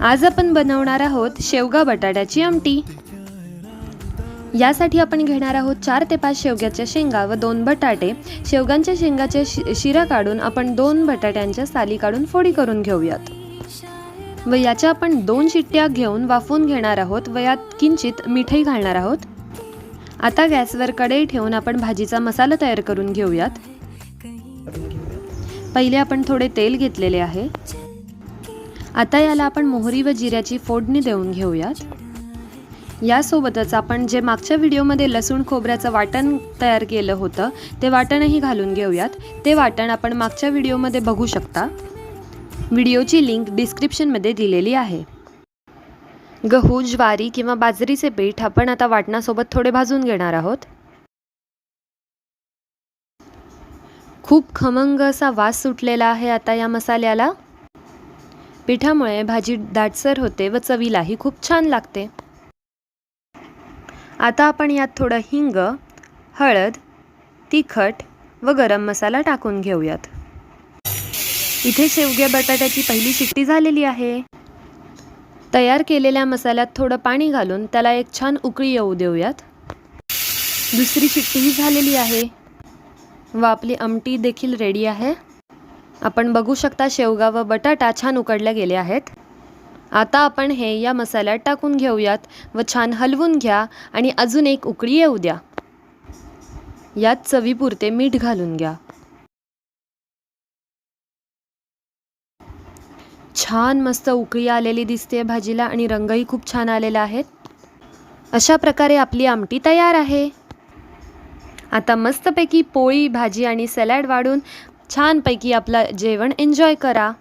आज आपण बनवणार आहोत शेवगा बटाट्याची आमटी। यासाठी आपण घेणार आहोत 4 ते 5 शेवग्याच्या शेंगा व 2 बटाटे। शेवगांच्या शेंगाच्या शिरा काढून आपण 2 बटाट्यांच्या साली काढून फोडी करून घेऊयात व याच्या आपण 2 शिट्ट्या घेऊन वाफवून घेणार आहोत व यात किंचित मीठही घालणार आहोत। आता गॅसवर कढई ठेवून आपण भाजीचा मसाला तयार करून घेऊयात। पहिले आपण थोडे तेल घेतलेले आहे। आता याला आपण मोहरी व जिऱ्याची फोडणी देऊन घेऊयात। यासोबतच आपण जे मागच्या व्हिडिओमध्ये लसूण खोबऱ्याचं वाटण तयार केलं होतं ते वाटणही घालून घेऊयात। ते वाटण आपण मागच्या व्हिडिओमध्ये बघू शकता। व्हिडिओची लिंक डिस्क्रिप्शनमध्ये दिलेली आहे। गहू, ज्वारी किंवा बाजरीचे पीठ आपण आता वाटणासोबत थोडे भाजून घेणार आहोत। खूप खमंग असा वास सुटलेला आहे आता या मसाल्याला। पिठामुळे भाजी दाटसर होते व चवीलाही खूप छान लागते। आता आपण यात थोडं हिंग, हळद, तिखट व गरम मसाला टाकून घेऊयात। इथे शेवग्या बटाट्याची पहिली शिट्टी झालेली आहे। तयार केलेल्या मसाल्यात थोडं पाणी घालून त्याला एक छान उकळी येऊ देऊयात। दुसरी शिट्टीही झालेली आहे व आपली आमटी देखील रेडी आहे। आपण बघू शकता शेवगा व बटाटा छान उकडले गेले आहेत। आता आपण हे या मसाल्यात टाकून घेऊयात व छान हलवून घ्या आणि अजून एक उकळी येऊ द्या। यात चवीपुरते मीठ घालून घ्या। छान मस्त उकळी आलेली दिसते भाजीला आणि रंगही खूप छान आलेला आहे। अशा प्रकारे आपली आमटी तयार आहे। आता मस्तपैकी पोळी, भाजी आणि सॅलड वाढून छानपैकी आपलं जेवण एन्जॉय करा।